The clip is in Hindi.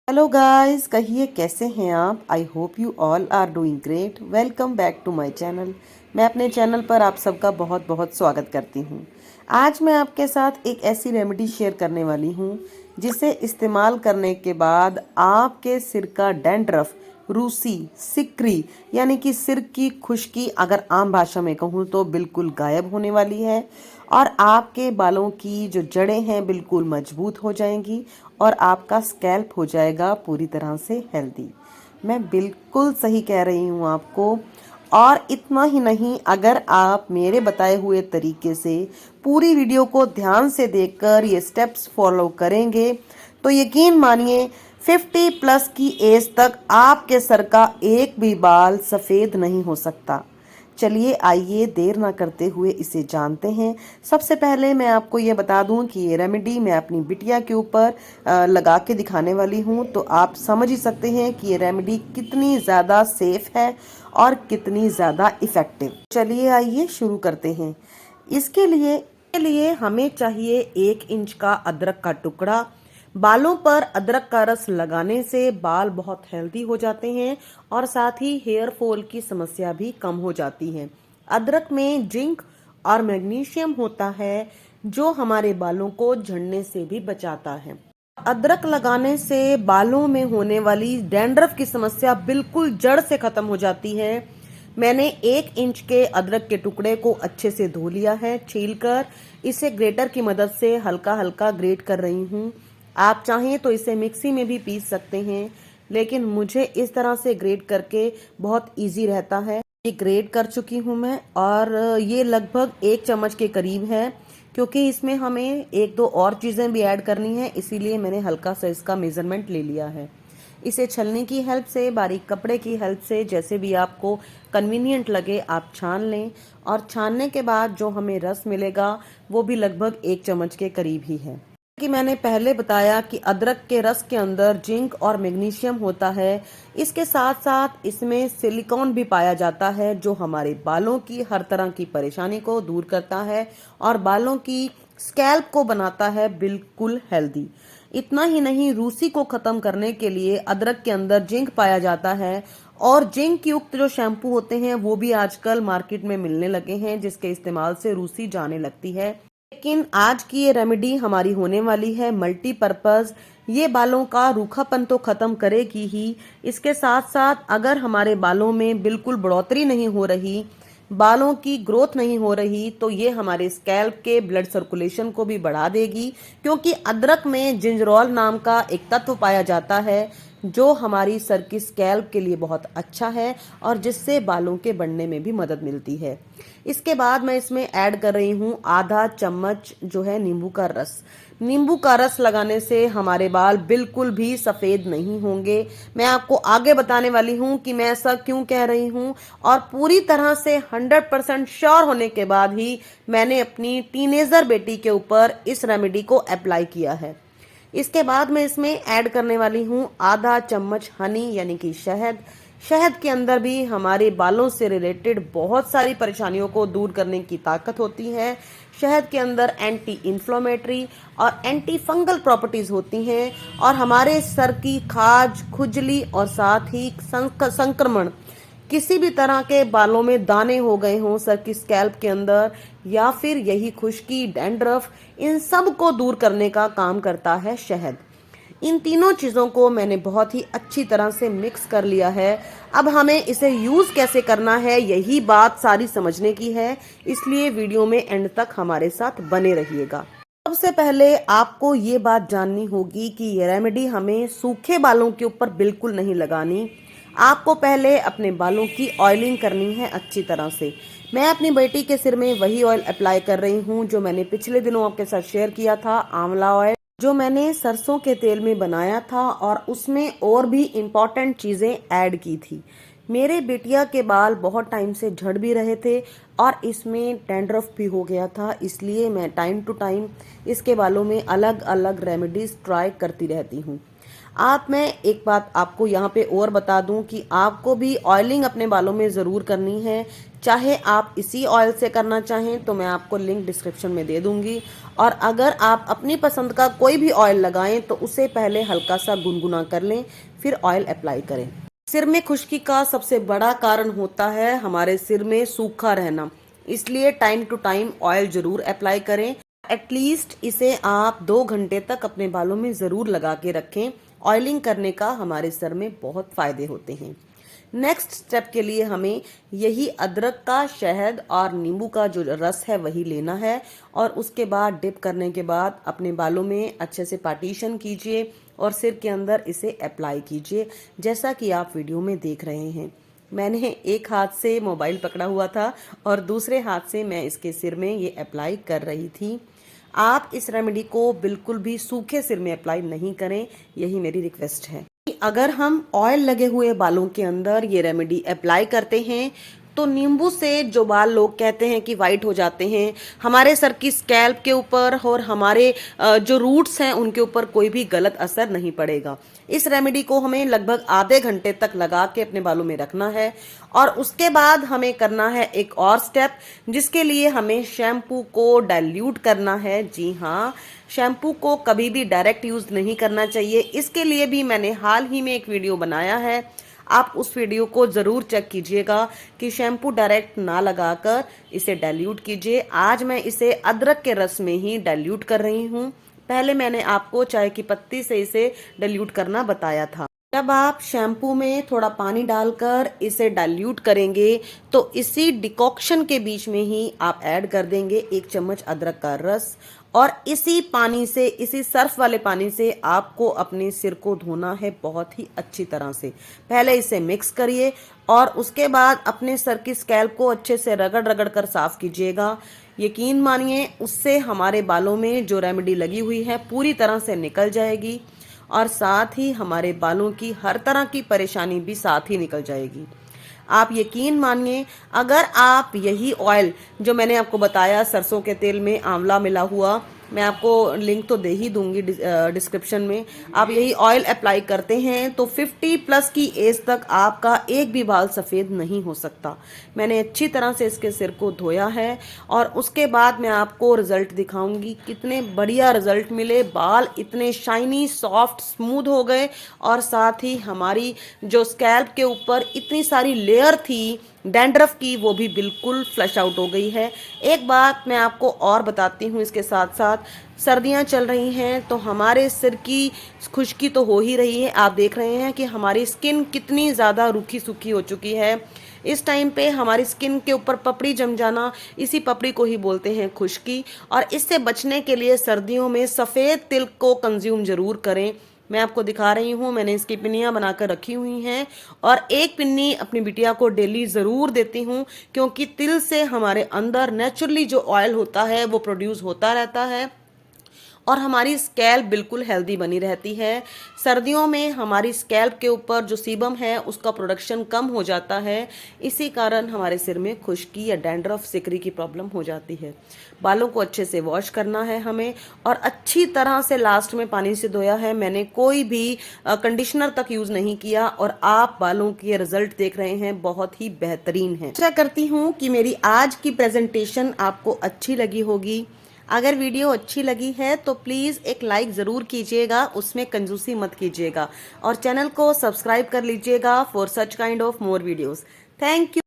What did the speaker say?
हेलो गाइस, कहिए कैसे हैं आप। I hope you all are doing great. Welcome back to my channel. मैं अपने चैनल पर आप सबका बहुत बहुत स्वागत करती हूँ। आज मैं आपके साथ एक ऐसी रेमेडी शेयर करने वाली हूँ जिसे इस्तेमाल करने के बाद आपके सिर का डैंड्रफ, रूसी, सिकरी यानी कि सिर की खुश्की अगर आम भाषा में कहूँ तो बिल्कुल गायब होने वाली है और आपके बालों की जो जड़ें हैं बिल्कुल मजबूत हो जाएंगी और आपका स्कैल्प हो जाएगा पूरी तरह से हेल्दी। मैं बिल्कुल सही कह रही हूँ आपको। और इतना ही नहीं, अगर आप मेरे बताए हुए तरीके से पूरी वीडियो को ध्यान से देखकर ये स्टेप्स फॉलो करेंगे तो यकीन मानिए 50 प्लस की एज तक आपके सर का एक भी बाल सफ़ेद नहीं हो सकता। चलिए आइए देर ना करते हुए इसे जानते हैं। सबसे पहले मैं आपको ये बता दूं कि ये रेमेडी मैं अपनी बिटिया के ऊपर लगा के दिखाने वाली हूं, तो आप समझ ही सकते हैं कि ये रेमेडी कितनी ज़्यादा सेफ है और कितनी ज़्यादा इफ़ेक्टिव। चलिए आइए शुरू करते हैं। इसके लिए हमें चाहिए 1 इंच का अदरक का टुकड़ा। बालों पर अदरक का रस लगाने से बाल बहुत हेल्दी हो जाते हैं और साथ ही हेयर फॉल की समस्या भी कम हो जाती है। अदरक में जिंक और मैग्नीशियम होता है जो हमारे बालों को झड़ने से भी बचाता है। अदरक लगाने से बालों में होने वाली डैंड्रफ की समस्या बिल्कुल जड़ से खत्म हो जाती है। मैंने 1 इंच के अदरक के टुकड़े को अच्छे से धो लिया है, छीलकर इसे ग्रेटर की मदद से हल्का हल्का ग्रेट कर रही हूँ। आप चाहें तो इसे मिक्सी में भी पीस सकते हैं, लेकिन मुझे इस तरह से ग्रेट करके बहुत इजी रहता है। ये ग्रेट कर चुकी हूँ मैं और ये लगभग 1 चम्मच के करीब है, क्योंकि इसमें हमें एक दो और चीज़ें भी ऐड करनी है, इसीलिए मैंने हल्का सा इसका मेजरमेंट ले लिया है। इसे छलनी की हेल्प से, बारीक कपड़े की हेल्प से, जैसे भी आपको कन्वीनियंट लगे आप छान लें। और छानने के बाद जो हमें रस मिलेगा वो भी लगभग 1 चम्मच के करीब ही है। कि मैंने पहले बताया कि अदरक के रस के अंदर जिंक और मैग्नीशियम होता है। इसके साथ साथ इसमें सिलिकॉन भी पाया जाता है जो हमारे बालों की हर तरह की परेशानी को दूर करता है और बालों की स्कैल्प को बनाता है बिल्कुल हेल्दी। इतना ही नहीं, रूसी को खत्म करने के लिए अदरक के अंदर जिंक पाया जाता है और जिंक युक्त जो शैम्पू होते हैं वो भी आजकल मार्केट में मिलने लगे हैं, जिसके इस्तेमाल से रूसी जाने लगती है। लेकिन आज की ये रेमेडी हमारी होने वाली है मल्टीपर्पज। ये बालों का रूखापन तो खत्म करेगी ही, इसके साथ साथ अगर हमारे बालों में बिल्कुल बढ़ोतरी नहीं हो रही, बालों की ग्रोथ नहीं हो रही, तो ये हमारे स्कैल्प के ब्लड सर्कुलेशन को भी बढ़ा देगी, क्योंकि अदरक में जिंजरोल नाम का एक तत्व पाया जाता है जो हमारी सर की स्कैल्प के लिए बहुत अच्छा है और जिससे बालों के बढ़ने में भी मदद मिलती है। इसके बाद मैं इसमें ऐड कर रही हूँ आधा चम्मच जो है नींबू का रस। नींबू का रस लगाने से हमारे बाल बिल्कुल भी सफ़ेद नहीं होंगे। मैं आपको आगे बताने वाली हूँ कि मैं ऐसा क्यों कह रही हूँ, और पूरी तरह से 100% श्योर होने के बाद ही मैंने अपनी टीनेजर बेटी के ऊपर इस रेमेडी को अप्लाई किया है। इसके बाद मैं इसमें ऐड करने वाली हूँ आधा चम्मच हनी यानी कि शहद। शहद के अंदर भी हमारे बालों से रिलेटेड बहुत सारी परेशानियों को दूर करने की ताकत होती है। शहद के अंदर एंटी इन्फ्लेमेटरी और एंटी फंगल प्रॉपर्टीज होती हैं और हमारे सर की खाज, खुजली और साथ ही संक्रमण, किसी भी तरह के बालों में दाने हो गए हों सर की स्कैल्प के अंदर, या फिर यही खुश्की, डैंड्रफ, इन सब को दूर करने का काम करता है शहद। इन तीनों चीज़ों को मैंने बहुत ही अच्छी तरह से मिक्स कर लिया है। अब हमें इसे यूज़ कैसे करना है यही बात सारी समझने की है, इसलिए वीडियो में एंड तक हमारे साथ बने रहिएगा। सबसे पहले आपको ये बात जाननी होगी कि ये रेमेडी हमें सूखे बालों के ऊपर बिल्कुल नहीं लगानी। आपको पहले अपने बालों की ऑयलिंग करनी है अच्छी तरह से। मैं अपनी बेटी के सिर में वही ऑयल अप्लाई कर रही हूँ जो मैंने पिछले दिनों आपके साथ शेयर किया था, आंवला ऑयल, जो मैंने सरसों के तेल में बनाया था और उसमें और भी इम्पॉर्टेंट चीज़ें ऐड की थी। मेरे बिटिया के बाल बहुत टाइम से झड़ भी रहे थे और इसमें डैंड्रफ भी हो गया था, इसलिए मैं टाइम टू टाइम इसके बालों में अलग अलग रेमेडीज ट्राई करती रहती हूँ। मैं एक बात आपको यहाँ पे और बता दूं कि आपको भी ऑयलिंग अपने बालों में ज़रूर करनी है। चाहे आप इसी ऑयल से करना चाहें तो मैं आपको लिंक डिस्क्रिप्शन में दे दूंगी, और अगर आप अपनी पसंद का कोई भी ऑयल लगाएं तो उसे पहले हल्का सा गुनगुना कर लें, फिर ऑयल अप्लाई करें। सिर में खुश्की का सबसे बड़ा कारण होता है हमारे सिर में सूखा रहना, इसलिए टाइम टू टाइम ऑयल जरूर अप्लाई करें। एटलीस्ट इसे आप 2 घंटे तक अपने बालों में ज़रूर लगा के रखें। ऑयलिंग करने का हमारे सर में बहुत फ़ायदे होते हैं। नेक्स्ट स्टेप के लिए हमें यही अदरक का, शहद और नींबू का जो रस है वही लेना है, और उसके बाद डिप करने के बाद अपने बालों में अच्छे से पार्टीशन कीजिए और सिर के अंदर इसे अप्लाई कीजिए, जैसा कि आप वीडियो में देख रहे हैं। मैंने एक हाथ से मोबाइल पकड़ा हुआ था और दूसरे हाथ से मैं इसके सिर में ये अप्लाई कर रही थी। आप इस रेमेडी को बिल्कुल भी सूखे सिर में अप्लाई नहीं करें, यही मेरी रिक्वेस्ट है। अगर हम ऑयल लगे हुए बालों के अंदर ये रेमेडी अप्लाई करते हैं तो नींबू से जो बाल लोग कहते हैं कि वाइट हो जाते हैं, हमारे सर की स्कैल्प के ऊपर और हमारे जो रूट्स हैं उनके ऊपर कोई भी गलत असर नहीं पड़ेगा। इस रेमेडी को हमें लगभग आधे घंटे तक लगा के अपने बालों में रखना है, और उसके बाद हमें करना है एक और स्टेप, जिसके लिए हमें शैम्पू को डाइल्यूट करना है। जी हाँ, शैम्पू को कभी भी डायरेक्ट यूज नहीं करना चाहिए। इसके लिए भी मैंने हाल ही में एक वीडियो बनाया है, आप उस वीडियो को ज़रूर चेक कीजिएगा कि शैम्पू डायरेक्ट ना लगाकर इसे डाइल्यूट कीजिए। आज मैं इसे अदरक के रस में ही डाइल्यूट कर रही हूँ। पहले मैंने आपको चाय की पत्ती से इसे डाइल्यूट करना बताया था। जब आप शैम्पू में थोड़ा पानी डालकर इसे डाइल्यूट करेंगे तो इसी डिकॉक्शन के बीच में ही आप ऐड कर देंगे 1 चम्मच अदरक का रस, और इसी पानी से, इसी सर्फ वाले पानी से आपको अपने सिर को धोना है बहुत ही अच्छी तरह से। पहले इसे मिक्स करिए और उसके बाद अपने सर की स्कैल्प को अच्छे से रगड़ रगड़ कर साफ कीजिएगा। यकीन मानिए उससे हमारे बालों में जो रेमेडी लगी हुई है पूरी तरह से निकल जाएगी, और साथ ही हमारे बालों की हर तरह की परेशानी भी साथ ही निकल जाएगी। आप यकीन मानिए, अगर आप यही ऑयल जो मैंने आपको बताया सरसों के तेल में आंवला मिला हुआ, मैं आपको लिंक तो दे ही दूंगी डिस्क्रिप्शन में, आप यही ऑयल अप्लाई करते हैं तो 50+ की एज तक आपका एक भी बाल सफ़ेद नहीं हो सकता। मैंने अच्छी तरह से इसके सिर को धोया है और उसके बाद मैं आपको रिजल्ट दिखाऊंगी, कितने बढ़िया रिजल्ट मिले। बाल इतने शाइनी, सॉफ्ट, स्मूथ हो गए, और साथ ही हमारी जो स्कैल्प के ऊपर इतनी सारी लेयर थी डैंड्रफ की, वो भी बिल्कुल फ्लश आउट हो गई है। एक बात मैं आपको और बताती हूँ, इसके साथ साथ सर्दियाँ चल रही हैं तो हमारे सिर की खुश्की तो हो ही रही है। आप देख रहे हैं कि हमारी स्किन कितनी ज़्यादा रूखी सूखी हो चुकी है। इस टाइम पे हमारी स्किन के ऊपर पपड़ी जम जाना, इसी पपड़ी को ही बोलते हैं खुश्की, और इससे बचने के लिए सर्दियों में सफ़ेद तिल को कंज्यूम जरूर करें। मैं आपको दिखा रही हूँ, मैंने इसकी पिन्नियाँ बनाकर रखी हुई हैं, और एक पिन्नी अपनी बिटिया को डेली ज़रूर देती हूँ, क्योंकि तिल से हमारे अंदर नेचुरली जो ऑयल होता है वो प्रोड्यूस होता रहता है और हमारी स्कैल्प बिल्कुल हेल्दी बनी रहती है। सर्दियों में हमारी स्कैल्प के ऊपर जो सीबम है उसका प्रोडक्शन कम हो जाता है, इसी कारण हमारे सिर में खुश्की या डैंड्रफ, सिकरी की प्रॉब्लम हो जाती है। बालों को अच्छे से वॉश करना है हमें, और अच्छी तरह से लास्ट में पानी से धोया है। मैंने कोई भी कंडीशनर तक यूज़ नहीं किया, और आप बालों के रिजल्ट देख रहे हैं, बहुत ही बेहतरीन है। आशा करती हूँ कि मेरी आज की प्रेजेंटेशन आपको अच्छी लगी होगी। अगर वीडियो अच्छी लगी है तो प्लीज़ एक लाइक ज़रूर कीजिएगा, उसमें कंजूसी मत कीजिएगा, और चैनल को सब्सक्राइब कर लीजिएगा for such kind of more videos. Thank you.